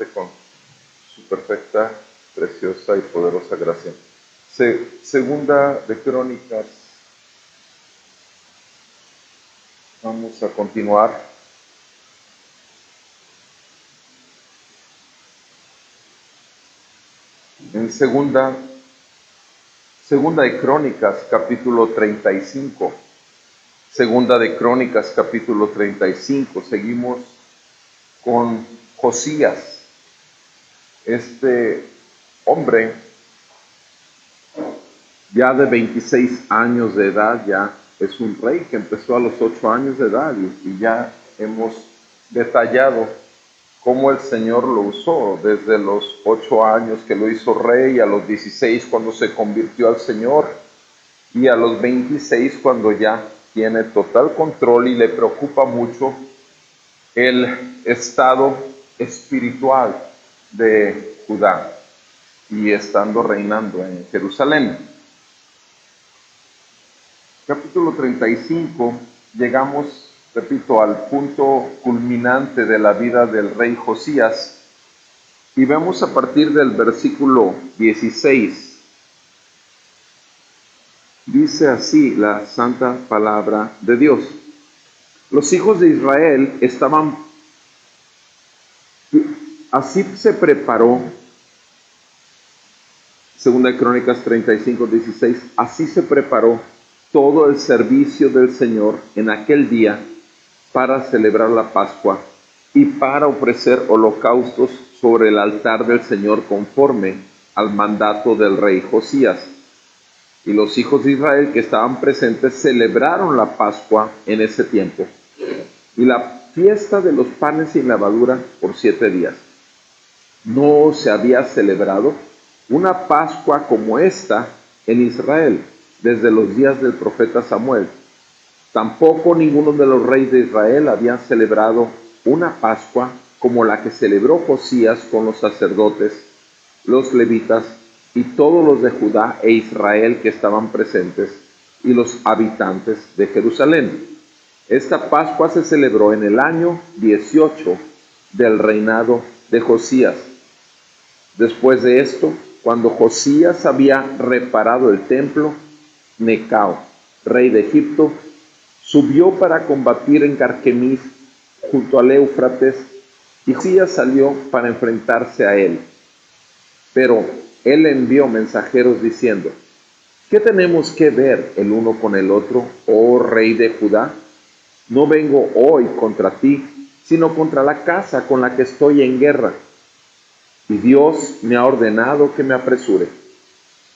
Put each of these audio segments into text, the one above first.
con su perfecta, preciosa y poderosa gracia. Segunda de Crónicas. Vamos a continuar. En segunda de Crónicas, capítulo 35. Segunda de Crónicas, capítulo 35. Seguimos con Josías. Este hombre, ya de 26 años de edad, ya es un rey que empezó a los 8 años de edad y ya hemos detallado cómo el Señor lo usó desde los 8 años que lo hizo rey, a los 16 cuando se convirtió al Señor y a los 26 cuando ya tiene total control y le preocupa mucho el estado espiritual de Judá y estando reinando en Jerusalén. Capítulo 35, llegamos, repito, al punto culminante de la vida del rey Josías y vemos a partir del versículo 16. Dice así la santa palabra de Dios. Los hijos de Israel estaban, así se preparó, Segunda de Crónicas 35, 16, así se preparó todo el servicio del Señor en aquel día para celebrar la Pascua y para ofrecer holocaustos sobre el altar del Señor conforme al mandato del rey Josías. Y los hijos de Israel que estaban presentes celebraron la Pascua en ese tiempo y la fiesta de los panes sin levadura por 7 días. No se había celebrado una Pascua como esta en Israel desde los días del profeta Samuel. Tampoco ninguno de los reyes de Israel había celebrado una Pascua como la que celebró Josías con los sacerdotes, los levitas y todos los de Judá e Israel que estaban presentes y los habitantes de Jerusalén. Esta Pascua se celebró en el año 18 del reinado de Josías. Después de esto, cuando Josías había reparado el templo, Necao, rey de Egipto, subió para combatir en Carquemis junto al Éufrates, y Josías salió para enfrentarse a él. Pero él envió mensajeros diciendo: ¿qué tenemos que ver el uno con el otro, oh rey de Judá? No vengo hoy contra ti, sino contra la casa con la que estoy en guerra. Y Dios me ha ordenado que me apresure.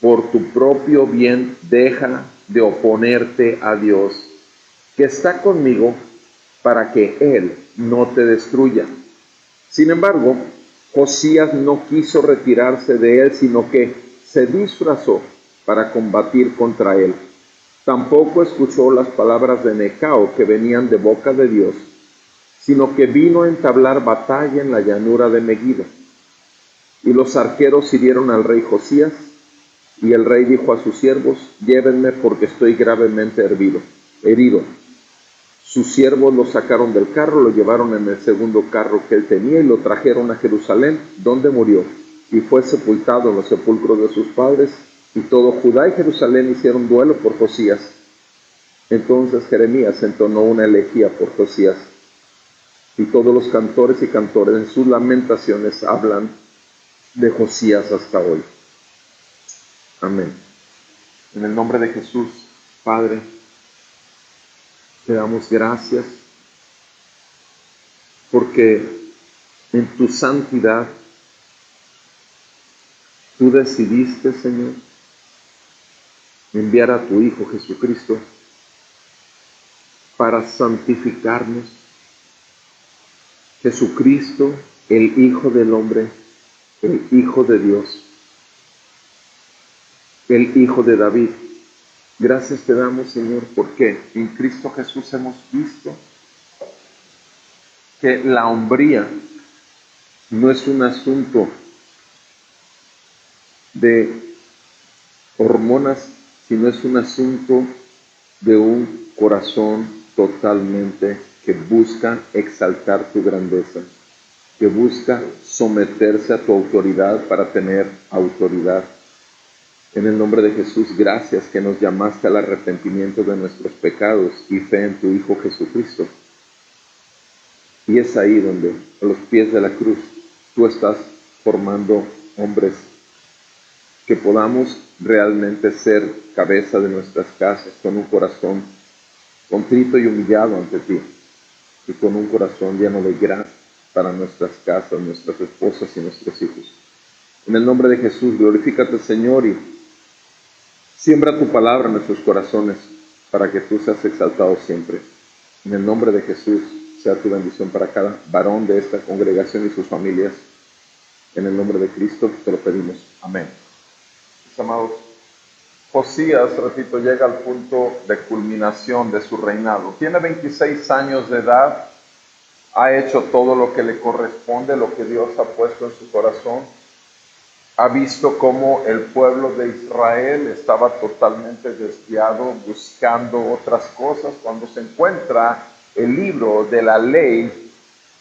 Por tu propio bien, deja de oponerte a Dios, que está conmigo, para que Él no te destruya. Sin embargo, Josías no quiso retirarse de él, sino que se disfrazó para combatir contra él. Tampoco escuchó las palabras de Necao que venían de boca de Dios, sino que vino a entablar batalla en la llanura de Megiddo. Y los arqueros hirieron al rey Josías, y el rey dijo a sus siervos: llévenme porque estoy gravemente herido. Sus siervos lo sacaron del carro, lo llevaron en el segundo carro que él tenía y lo trajeron a Jerusalén, donde murió, y fue sepultado en los sepulcros de sus padres, y todo Judá y Jerusalén hicieron duelo por Josías. Entonces Jeremías entonó una elegía por Josías, y todos los cantores y cantores en sus lamentaciones hablan de Josías hasta hoy. Amén. En el nombre de Jesús, Padre, te damos gracias porque en tu santidad tú decidiste, Señor, enviar a tu Hijo Jesucristo para santificarnos. Jesucristo, el Hijo del hombre, el Hijo de Dios, el Hijo de David. Gracias te damos, Señor, porque en Cristo Jesús hemos visto que la hombría no es un asunto de hormonas, sino es un asunto de un corazón totalmente que busca exaltar tu grandeza, que busca someterse a tu autoridad para tener autoridad. En el nombre de Jesús, gracias que nos llamaste al arrepentimiento de nuestros pecados y fe en tu Hijo Jesucristo. Y es ahí donde, a los pies de la cruz, tú estás formando hombres que podamos realmente ser cabeza de nuestras casas con un corazón contrito y humillado ante ti y con un corazón lleno de gracia para nuestras casas, nuestras esposas y nuestros hijos. En el nombre de Jesús, glorifícate, Señor, y siembra tu palabra en nuestros corazones para que tú seas exaltado siempre. En el nombre de Jesús, sea tu bendición para cada varón de esta congregación y sus familias. En el nombre de Cristo te lo pedimos. Amén. Mis amados, Josías, repito, llega al punto de culminación de su reinado. Tiene 26 años de edad, ha hecho todo lo que le corresponde, lo que Dios ha puesto en su corazón. Ha visto cómo el pueblo de Israel estaba totalmente desviado, buscando otras cosas, cuando se encuentra el libro de la ley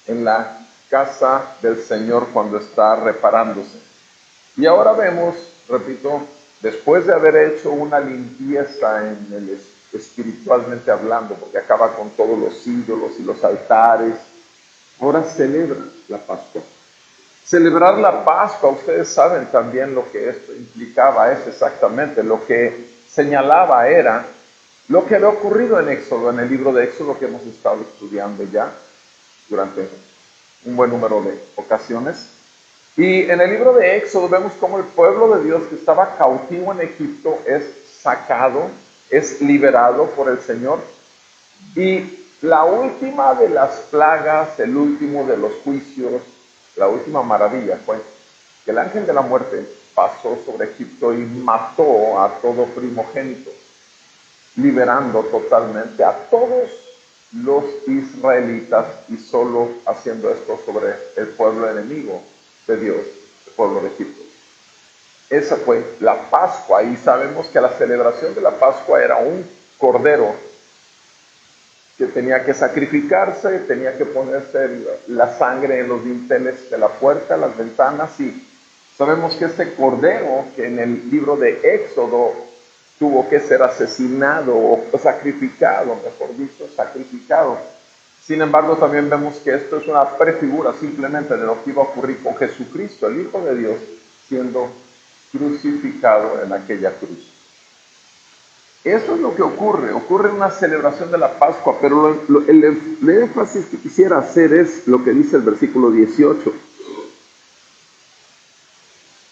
en la casa del Señor cuando está reparándose. Y ahora vemos, repito, después de haber hecho una limpieza espiritualmente hablando, porque acaba con todos los ídolos y los altares, ahora celebra la Pascua. Celebrar la Pascua, ustedes saben también lo que esto implicaba, es exactamente lo que señalaba, era lo que había ocurrido en Éxodo, en el libro de Éxodo que hemos estado estudiando ya durante un buen número de ocasiones. Y en el libro de Éxodo vemos cómo el pueblo de Dios que estaba cautivo en Egipto es sacado, es liberado por el Señor. Y la última de las plagas, el último de los juicios, la última maravilla fue que el ángel de la muerte pasó sobre Egipto y mató a todo primogénito, liberando totalmente a todos los israelitas y solo haciendo esto sobre el pueblo enemigo de Dios, el pueblo de Egipto. Esa fue la Pascua, y sabemos que la celebración de la Pascua era un cordero que tenía que sacrificarse, tenía que ponerse la sangre en los dinteles de la puerta, las ventanas, y sabemos que este cordero, que en el libro de Éxodo tuvo que ser asesinado o sacrificado, mejor dicho, sacrificado. Sin embargo, también vemos que esto es una prefigura simplemente de lo que iba a ocurrir con Jesucristo, el Hijo de Dios, siendo crucificado en aquella cruz. Eso es lo que ocurre una celebración de la Pascua, pero el énfasis que quisiera hacer es lo que dice el versículo 18.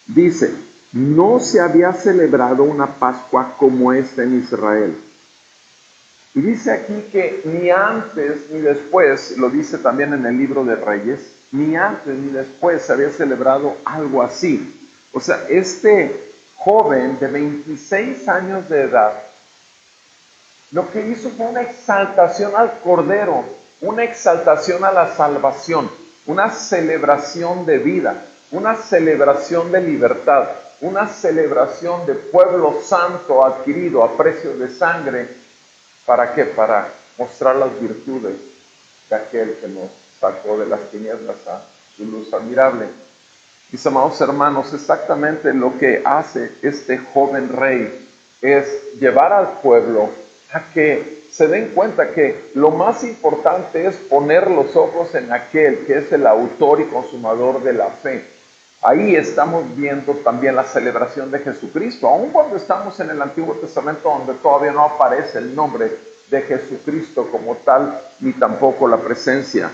Dice, no se había celebrado una Pascua como esta en Israel. Y dice aquí que ni antes ni después, lo dice también en el libro de Reyes, ni antes ni después se había celebrado algo así. O sea, este joven de 26 años de edad, lo que hizo fue una exaltación al Cordero, una exaltación a la salvación, una celebración de vida, una celebración de libertad, una celebración de pueblo santo adquirido a precio de sangre. ¿Para qué? Para mostrar las virtudes de aquel que nos sacó de las tinieblas a su luz admirable. Mis amados hermanos, exactamente lo que hace este joven rey es llevar al pueblo a que se den cuenta que lo más importante es poner los ojos en aquel que es el autor y consumador de la fe. Ahí estamos viendo también la celebración de Jesucristo, aun cuando estamos en el Antiguo Testamento donde todavía no aparece el nombre de Jesucristo como tal, ni tampoco la presencia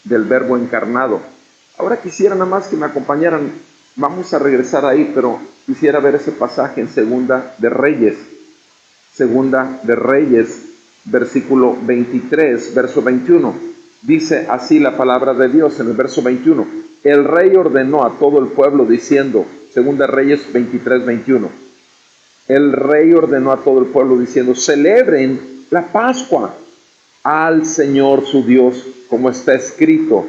del Verbo encarnado. Ahora quisiera nada más que me acompañaran, vamos a regresar ahí, pero quisiera ver ese pasaje en Segunda de Reyes, versículo 23, verso 21. Dice así la palabra de Dios en el verso 21. El rey ordenó a todo el pueblo diciendo, Segunda Reyes 23, 21. El rey ordenó a todo el pueblo diciendo, celebren la Pascua al Señor su Dios, como está escrito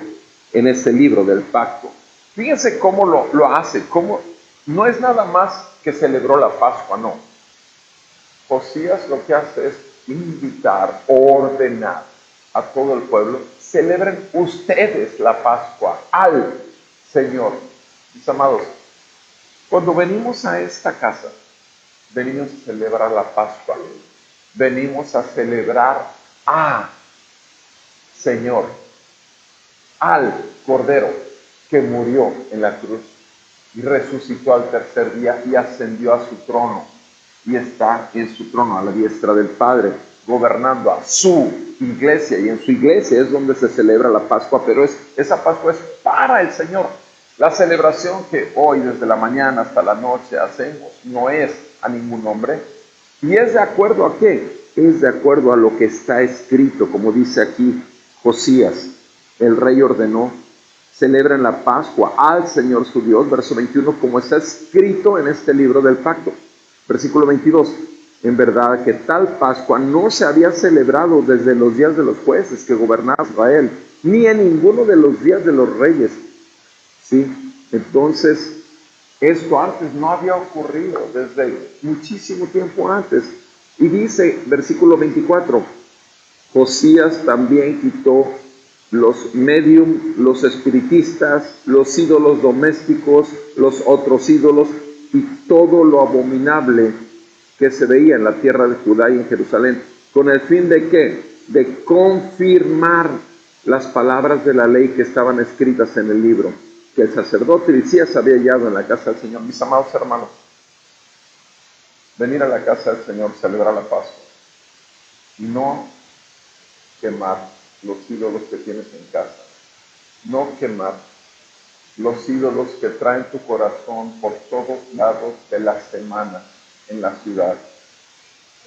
en ese libro del pacto. Fíjense cómo lo hace, cómo no es nada más que celebró la Pascua, no. Josías lo que hace es invitar, ordenar a todo el pueblo, celebren ustedes la Pascua al Señor. Mis amados, cuando venimos a esta casa, venimos a celebrar la Pascua, venimos a celebrar a Señor, al Cordero que murió en la cruz y resucitó al tercer día y ascendió a su trono y está en su trono a la diestra del Padre, gobernando a su iglesia, y en su iglesia es donde se celebra la Pascua, pero esa Pascua es para el Señor. La celebración que hoy desde la mañana hasta la noche hacemos no es a ningún hombre, y es de acuerdo a qué, es de acuerdo a lo que está escrito, como dice aquí Josías, el rey ordenó: celebren la Pascua al Señor su Dios, verso 21, como está escrito en este libro del pacto. Versículo 22, en verdad que tal Pascua no se había celebrado desde los días de los jueces que gobernaban Israel, ni en ninguno de los días de los reyes. ¿Sí? Entonces, esto antes no había ocurrido desde muchísimo tiempo antes. Y dice, versículo 24, Josías también quitó los medium, los espiritistas, los ídolos domésticos, los otros ídolos y todo lo abominable que se veía en la tierra de Judá y en Jerusalén, con el fin de ¿qué? De confirmar las palabras de la ley que estaban escritas en el libro, que el sacerdote Hilcías había hallado en la casa del Señor. Mis amados hermanos, venir a la casa del Señor, celebrar la Pascua, y no quemar los ídolos que tienes en casa, no quemar los ídolos que traen tu corazón por todos lados de la semana en la ciudad.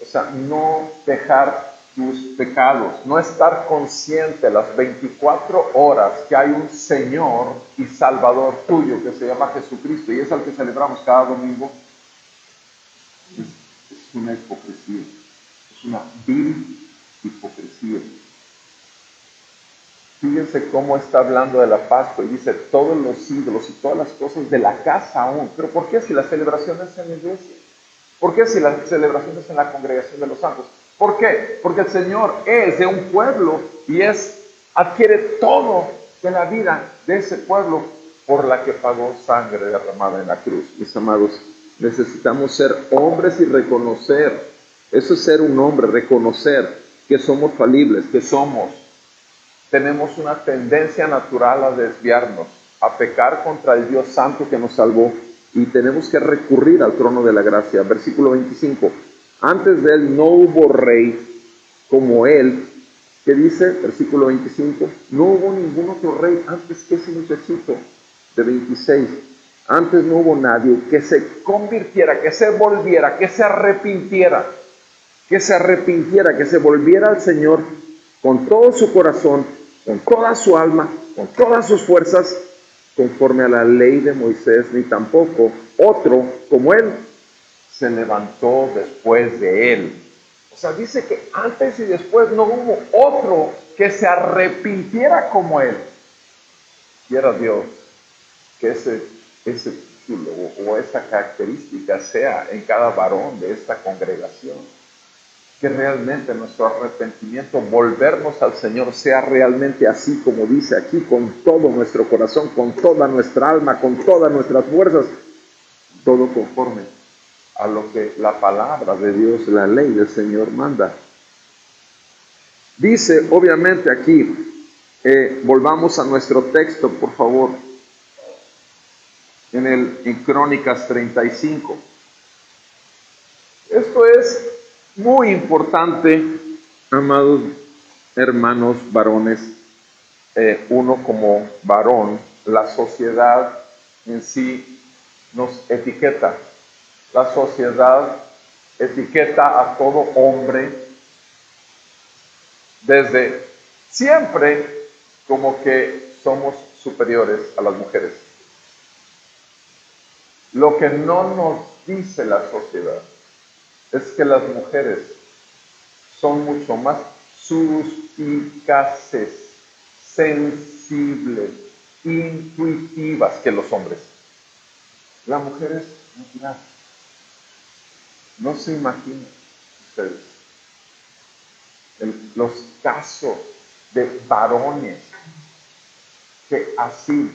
O sea, no dejar tus pecados, no estar consciente las 24 horas que hay un Señor y Salvador tuyo que se llama Jesucristo y es al que celebramos cada domingo. Es una hipocresía, es una vil hipocresía. Fíjense cómo está hablando de la Pascua y dice todos los ídolos y todas las cosas de la casa aún. ¿Pero por qué si la celebración es en la iglesia? ¿Por qué si la celebración es en la congregación de los santos? ¿Por qué? Porque el Señor es de un pueblo y adquiere todo de la vida de ese pueblo por la que pagó sangre derramada en la cruz. Mis amados, necesitamos ser hombres y reconocer, eso es ser un hombre, reconocer que somos falibles, que tenemos una tendencia natural a desviarnos, a pecar contra el Dios Santo que nos salvó y tenemos que recurrir al trono de la gracia. Versículo 25, antes de él no hubo rey como él, que dice, versículo 25, no hubo ningún otro rey antes que ese muchachito de 26. Antes no hubo nadie que se convirtiera, que se volviera, que se arrepintiera, que se volviera al Señor con todo su corazón, con toda su alma, con todas sus fuerzas, conforme a la ley de Moisés, ni tampoco otro como él se levantó después de él. O sea, dice que antes y después no hubo otro que se arrepintiera como él. Quiera Dios que ese título o esa característica sea en cada varón de esta congregación. Que realmente nuestro arrepentimiento, volvernos al Señor, sea realmente así como dice aquí, con todo nuestro corazón, con toda nuestra alma, con todas nuestras fuerzas, todo conforme a lo que la palabra de Dios, la ley del Señor manda. Dice, obviamente aquí, volvamos a nuestro texto, por favor, en Crónicas 35. Esto es muy importante, amados hermanos varones. Uno como varón, la sociedad en sí nos etiqueta. La sociedad etiqueta a todo hombre desde siempre como que somos superiores a las mujeres. Lo que no nos dice la sociedad es que las mujeres son mucho más suspicaces, sensibles, intuitivas que los hombres. La mujer es natural. No se imaginan ustedes los casos de varones que así,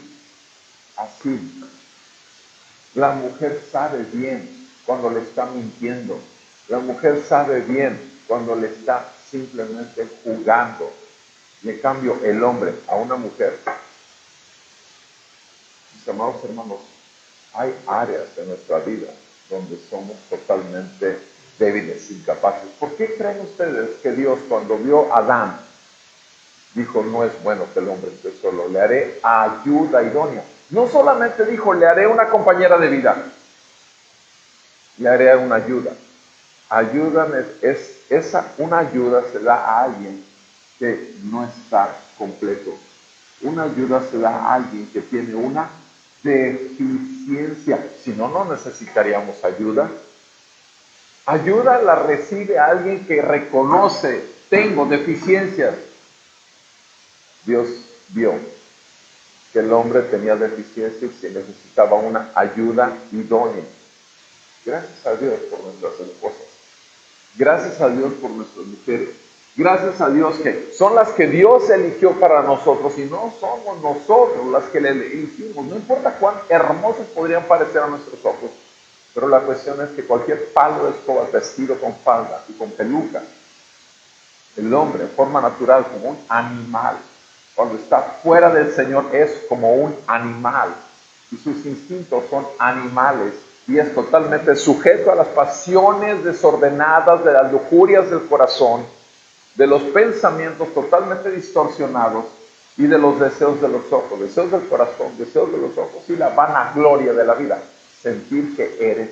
la mujer sabe bien cuando le está mintiendo. La mujer sabe bien cuando le está simplemente jugando. Y en cambio, el hombre a una mujer, mis amados hermanos, hay áreas de nuestra vida donde somos totalmente débiles, incapaces. ¿Por qué creen ustedes que Dios, cuando vio a Adán, dijo, no es bueno que el hombre esté solo, le haré ayuda idónea? No solamente dijo, le haré una compañera de vida, le haré una ayuda. Ayúdame, una ayuda se da a alguien que no está completo. Una ayuda se da a alguien que tiene una deficiencia. Si no, no necesitaríamos ayuda. Ayuda la recibe alguien que reconoce, tengo deficiencias. Dios vio que el hombre tenía deficiencias y necesitaba una ayuda idónea. Gracias a Dios por nuestras esposas. Gracias a Dios por nuestras mujeres. Gracias a Dios que son las que Dios eligió para nosotros y no somos nosotros las que le elegimos. No importa cuán hermosos podrían parecer a nuestros ojos, pero la cuestión es que cualquier palo de escoba vestido con falda y con peluca, el hombre en forma natural como un animal, cuando está fuera del Señor es como un animal y sus instintos son animales y es totalmente sujeto a las pasiones desordenadas de las lujurias del corazón, de los pensamientos totalmente distorsionados y de los deseos de los ojos, deseos del corazón, deseos de los ojos y la vanagloria de la vida. Sentir que eres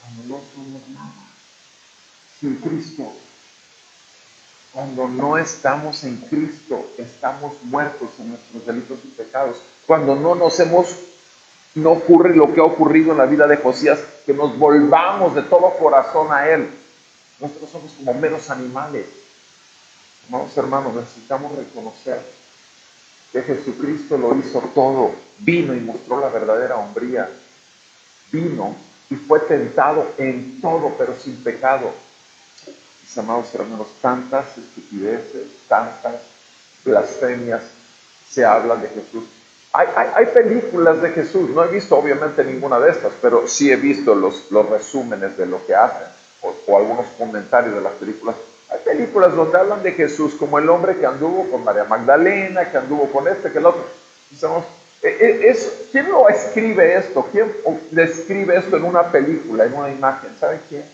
cuando no somos nada. Sin Cristo, cuando no estamos en Cristo, estamos muertos en nuestros delitos y pecados. Cuando no ocurre lo que ha ocurrido en la vida de Josías, que nos volvamos de todo corazón a Él. Nosotros somos como meros animales. Amados hermanos, necesitamos reconocer que Jesucristo lo hizo todo. Vino y mostró la verdadera hombría. Vino y fue tentado en todo, pero sin pecado. Mis amados hermanos, tantas estupideces, tantas blasfemias se hablan de Jesús. Hay películas de Jesús, no he visto obviamente ninguna de estas, pero sí he visto los resúmenes de lo que hacen o algunos comentarios de las películas. Hay películas donde hablan de Jesús como el hombre que anduvo con María Magdalena, que anduvo con este, que el otro. ¿Quién lo escribe esto? ¿Quién describe esto en una película, en una imagen? ¿Sabe quién?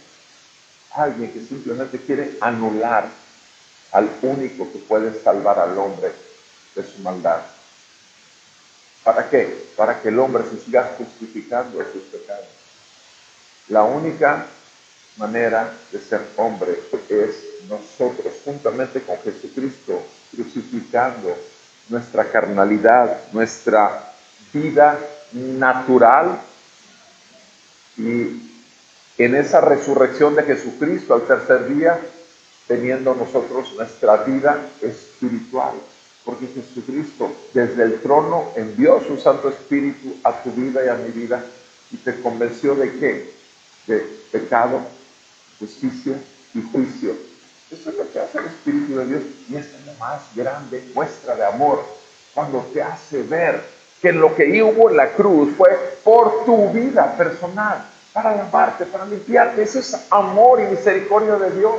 Alguien que simplemente quiere anular al único que puede salvar al hombre de su maldad. ¿Para qué? Para que el hombre se siga justificando de sus pecados. La única manera de ser hombre es nosotros, juntamente con Jesucristo, crucificando nuestra carnalidad, nuestra vida natural, y en esa resurrección de Jesucristo al tercer día, teniendo nosotros nuestra vida espiritual. Porque Jesucristo desde el trono envió su Santo Espíritu a tu vida y a mi vida y te convenció ¿de qué? De pecado, justicia y juicio. Eso es lo que hace el Espíritu de Dios y esta es la más grande muestra de amor cuando te hace ver que lo que hubo en la cruz fue por tu vida personal, para lavarte, para limpiarte. Eso es amor y misericordia de Dios.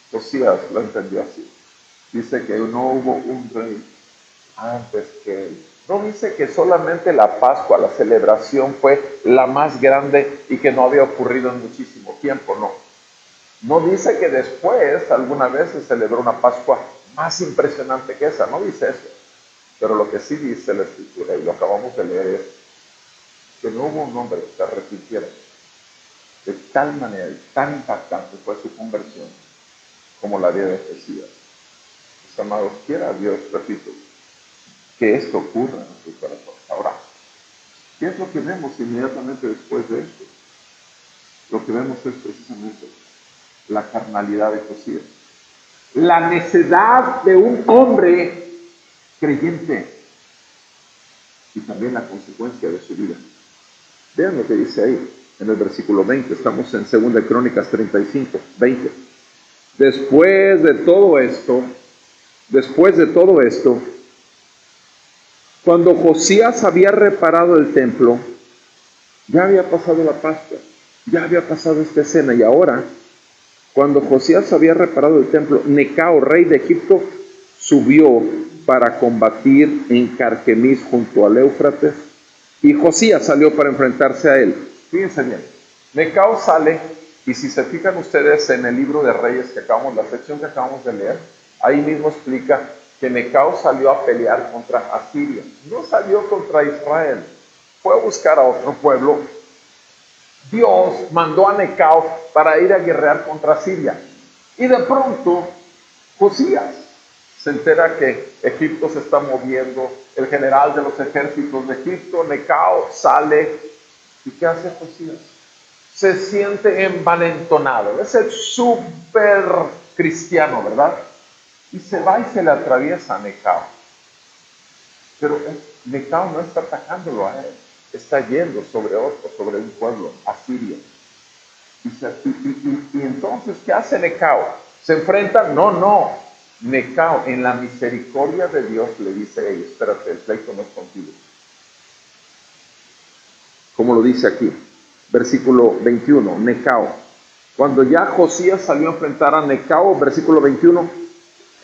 Josías lo entendió así. Dice que no hubo un rey antes que él. No dice que solamente la Pascua, la celebración fue la más grande y que no había ocurrido en muchísimo tiempo, no. No dice que después alguna vez se celebró una Pascua más impresionante que esa, no dice eso. Pero lo que sí dice la Escritura, y lo acabamos de leer, es que no hubo un hombre que se arrepintiera. De tal manera y tan impactante fue su conversión como la vida de Josías. Mis amados, quiera Dios, repito, que esto ocurra en nuestro corazón. Ahora, ¿qué es lo que vemos inmediatamente después de esto? Lo que vemos es precisamente la carnalidad de Josías. La necedad de un hombre creyente y también la consecuencia de su vida. Vean lo que dice ahí en el versículo 20. Estamos en 2 Crónicas 35, 20. Después de todo esto, después de todo esto, cuando Josías había reparado el templo, ya había pasado la Pascua, ya había pasado esta escena, y ahora, cuando Josías había reparado el templo, Necao, rey de Egipto, subió para combatir en Carquemis junto al Éufrates, y Josías salió para enfrentarse a él. Fíjense bien, Necao sale, y si se fijan ustedes en el libro de Reyes que acabamos, la sección que acabamos de leer, ahí mismo explica que Necao salió a pelear contra Asiria, no salió contra Israel, fue a buscar a otro pueblo. Dios mandó a Necao para ir a guerrear contra Siria. Y de pronto, Josías se entera que Egipto se está moviendo, el general de los ejércitos de Egipto, Necao, sale. ¿Y qué hace Josías? Se siente envalentonado, es el súper cristiano, ¿verdad? Y se va y se le atraviesa a Necao. Pero Necao no está atacándolo a él, está yendo sobre otro, sobre un pueblo, Asiria. Y entonces, ¿qué hace Necao? ¿Se enfrenta? No. Necao, en la misericordia de Dios, le dice: hey, espérate, el pleito no es contigo. Como lo dice aquí, versículo 21, Necao. Cuando ya Josías salió a enfrentar a Necao, versículo 21,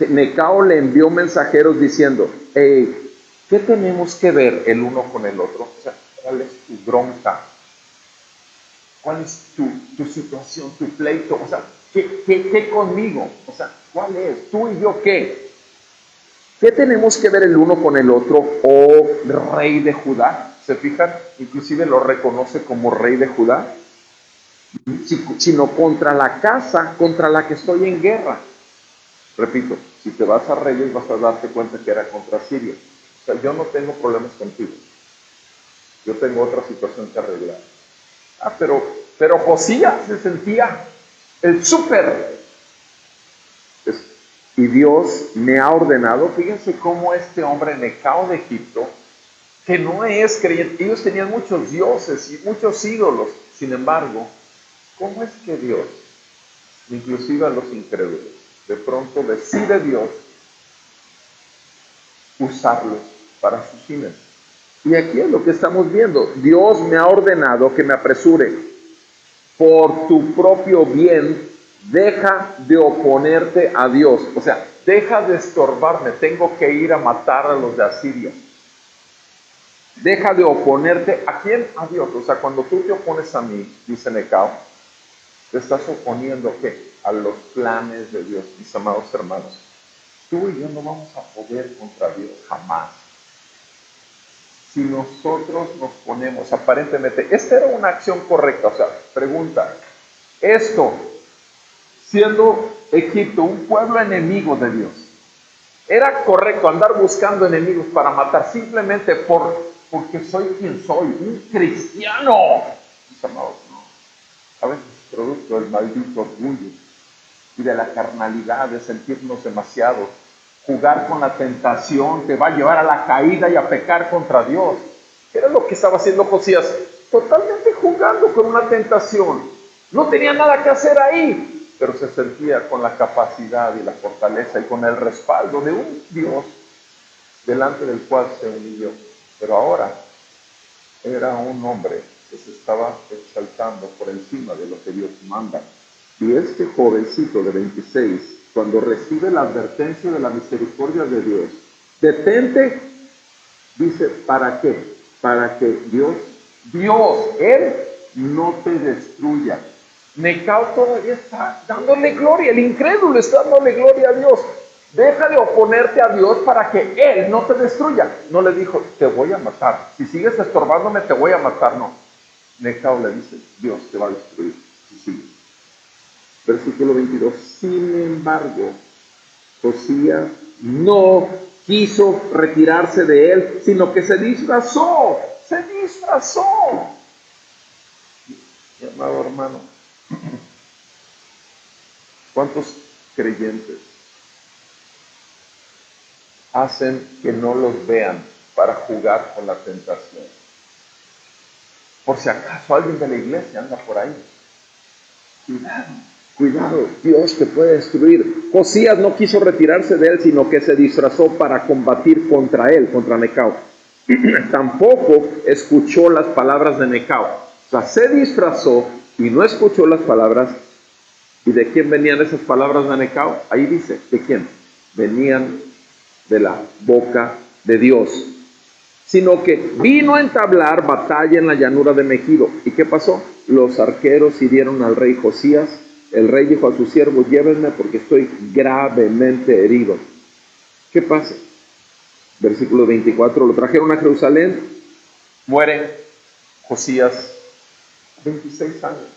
Necao le envió mensajeros diciendo: hey, ¿qué tenemos que ver el uno con el otro? O sea, ¿cuál es tu bronca? ¿Cuál es tu situación, tu pleito? O sea, ¿qué conmigo? O sea, ¿cuál es? ¿Tú y yo qué? ¿Qué tenemos que ver el uno con el otro, oh rey de Judá? ¿Se fijan? Inclusive lo reconoce como rey de Judá. Sino contra la casa contra la que estoy en guerra. Repito, si te vas a Reyes vas a darte cuenta que era contra Siria. O sea, yo no tengo problemas contigo. Yo tengo otra situación que arreglar. Pero Josías se sentía el súper. Y Dios me ha ordenado, fíjense cómo este hombre Necao de Egipto, que no es creyente, ellos tenían muchos dioses y muchos ídolos, sin embargo, ¿cómo es que Dios, inclusive a los incrédulos, de pronto decide Dios usarlos para sus fines? Y aquí es lo que estamos viendo. Dios me ha ordenado que me apresure. Por tu propio bien, deja de oponerte a Dios. O sea, deja de estorbarme. Tengo que ir a matar a los de Asiria. Deja de oponerte. ¿A quién? A Dios. O sea, cuando tú te opones a mí, dice Necao, te estás oponiendo ¿qué? A los planes de Dios, mis amados hermanos. Tú y yo no vamos a poder contra Dios jamás. Si nosotros nos ponemos, aparentemente, esta era una acción correcta, o sea, pregunta, esto, siendo Egipto un pueblo enemigo de Dios, ¿era correcto andar buscando enemigos para matar simplemente porque soy quien soy, un cristiano? Mis amados, no. A veces es producto del maldito orgullo y de la carnalidad, de sentirnos demasiado. Jugar con la tentación te va a llevar a la caída y a pecar contra Dios. ¿Qué era lo que estaba haciendo Josías? Totalmente jugando con una tentación. No tenía nada que hacer ahí, pero se sentía con la capacidad y la fortaleza y con el respaldo de un Dios delante del cual se humilló. Pero ahora era un hombre que se estaba exaltando por encima de lo que Dios manda. Y este jovencito de 26, cuando recibe la advertencia de la misericordia de Dios, detente, dice, ¿para qué? Para que Él no te destruya. Necao todavía está dándole gloria, el incrédulo está dándole gloria a Dios. Deja de oponerte a Dios para que Él no te destruya. No le dijo, te voy a matar. Si sigues estorbándome, te voy a matar. No. Necao le dice, Dios te va a destruir si sigues. Versículo 22. Sin embargo, Josías no quiso retirarse de él, sino que se disfrazó. Se disfrazó. Mi amado hermano, ¿cuántos creyentes hacen que no los vean para jugar con la tentación? Por si acaso alguien de la iglesia anda por ahí. Cuidado. Cuidado, Dios te puede destruir. Josías no quiso retirarse de él, sino que se disfrazó para combatir contra él, contra Necao. Tampoco escuchó las palabras de Necao. O sea, se disfrazó y no escuchó las palabras. ¿Y de quién venían esas palabras de Necao? Ahí dice, ¿de quién? Venían de la boca de Dios. Sino que vino a entablar batalla en la llanura de Megido. ¿Y qué pasó? Los arqueros hirieron al rey Josías. El rey dijo a sus siervos, llévenme porque estoy gravemente herido. ¿Qué pasa? Versículo 24, lo trajeron a Jerusalén. Muere Josías, 26 años.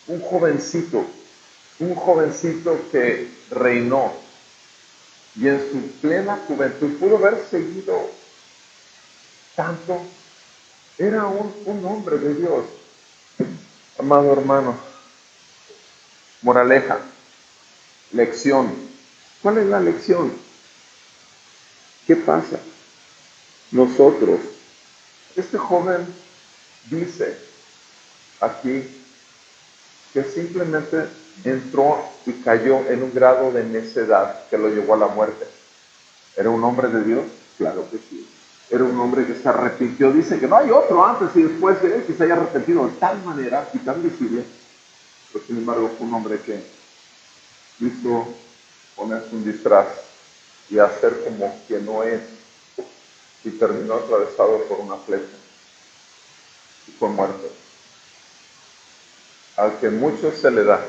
Un jovencito que reinó. Y en su plena juventud pudo haber seguido tanto. Era un hombre de Dios. Amado hermano, moraleja, lección. ¿Cuál es la lección? ¿Qué pasa? Nosotros, este joven dice aquí que simplemente entró y cayó en un grado de necedad que lo llevó a la muerte. ¿Era un hombre de Dios? Claro que sí. Era un hombre que se arrepintió. Dice que no hay otro antes y después de él que se haya arrepentido de tal manera y tan visible. Pero sin embargo fue un hombre que quiso ponerse un disfraz y hacer como que no es. Y terminó atravesado por una flecha. Y fue muerto. Al que mucho se le da,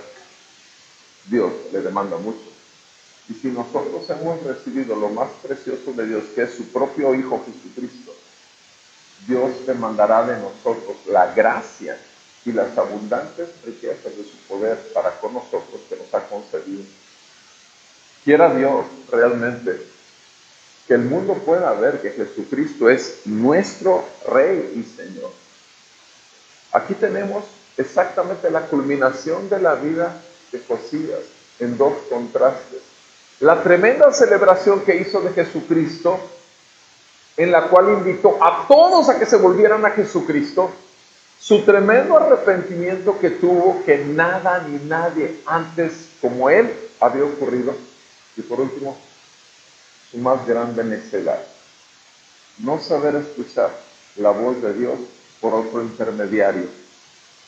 Dios le demanda mucho. Y si nosotros hemos recibido lo más precioso de Dios, que es su propio Hijo Jesucristo, Dios demandará de nosotros la gracia y las abundantes riquezas de su poder para con nosotros que nos ha concedido. Quiera Dios realmente que el mundo pueda ver que Jesucristo es nuestro Rey y Señor. Aquí tenemos exactamente la culminación de la vida de Josías en dos contrastes. La tremenda celebración que hizo de Jesucristo, en la cual invitó a todos a que se volvieran a Jesucristo, su tremendo arrepentimiento que tuvo, que nada ni nadie antes como él había ocurrido, y por último, su más grande necedad, no saber escuchar la voz de Dios por otro intermediario,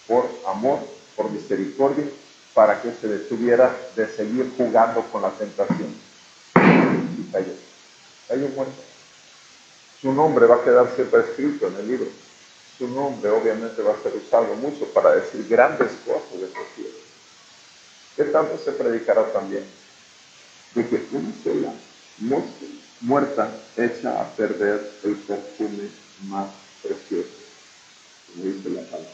por amor, por misericordia, para que se detuviera de seguir jugando con la tentación. Y cayó muerto. Su nombre va a quedar siempre escrito en el libro. Su nombre obviamente va a ser usado mucho para decir grandes cosas de Josías. ¿Qué tanto se predicará también? De que una sola mosca muerta echa a perder el perfume más precioso, como dice la palabra.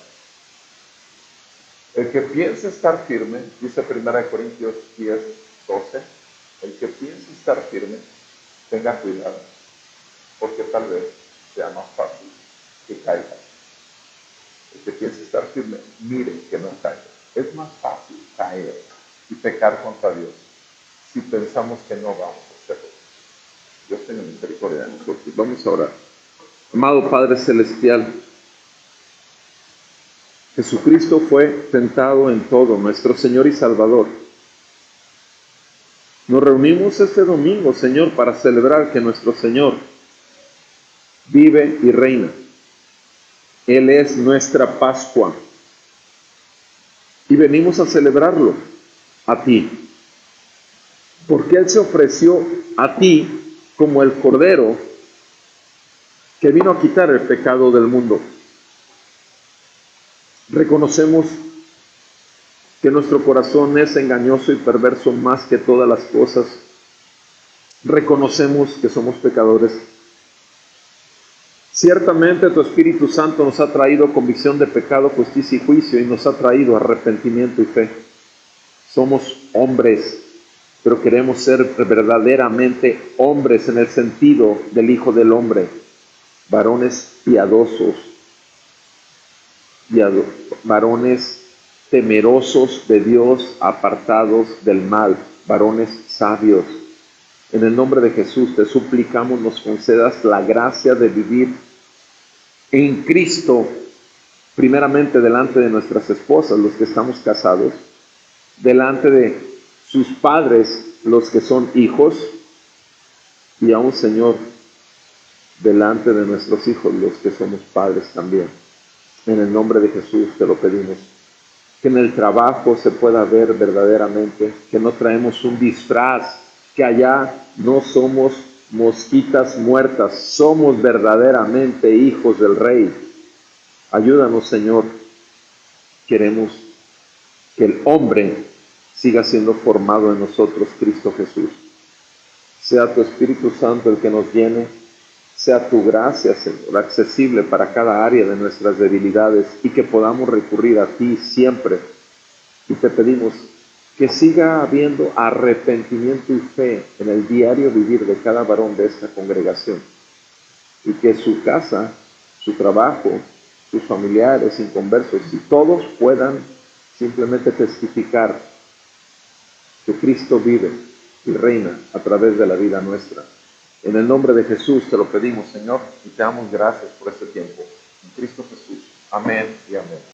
El que piense estar firme, dice 1 Corintios 10, 12, el que piense estar firme, tenga cuidado, porque tal vez sea más fácil que caiga. El que piense estar firme, mire que no caiga. Es más fácil caer y pecar contra Dios si pensamos que no vamos a hacerlo. Dios tenga misericordia de nosotros. Vamos a orar. Amado Padre Celestial, Jesucristo fue tentado en todo, nuestro Señor y Salvador. Nos reunimos este domingo, Señor, para celebrar que nuestro Señor vive y reina. Él es nuestra Pascua. Y venimos a celebrarlo a ti. Porque Él se ofreció a ti como el Cordero que vino a quitar el pecado del mundo. Reconocemos que nuestro corazón es engañoso y perverso más que todas las cosas. Reconocemos que somos pecadores. Ciertamente tu Espíritu Santo nos ha traído convicción de pecado, justicia y juicio, y nos ha traído arrepentimiento y fe. Somos hombres, pero queremos ser verdaderamente hombres en el sentido del Hijo del Hombre, varones piadosos, varones temerosos de Dios, apartados del mal, varones sabios. En el nombre de Jesús te suplicamos nos concedas la gracia de vivir en Cristo, primeramente delante de nuestras esposas, los que estamos casados, delante de sus padres, los que son hijos, y aún, Señor, delante de nuestros hijos, los que somos padres también. En el nombre de Jesús te lo pedimos. Que en el trabajo se pueda ver verdaderamente que no traemos un disfraz, que allá no somos mosquitas muertas, somos verdaderamente hijos del Rey. Ayúdanos, Señor. Queremos que el hombre siga siendo formado en nosotros, Cristo Jesús. Sea tu Espíritu Santo el que nos llene, sea tu gracia, Señor, accesible para cada área de nuestras debilidades y que podamos recurrir a ti siempre. Y te pedimos que siga habiendo arrepentimiento y fe en el diario vivir de cada varón de esta congregación y que su casa, su trabajo, sus familiares inconversos y todos puedan simplemente testificar que Cristo vive y reina a través de la vida nuestra. En el nombre de Jesús te lo pedimos, Señor, y te damos gracias por este tiempo. En Cristo Jesús. Amén y amén.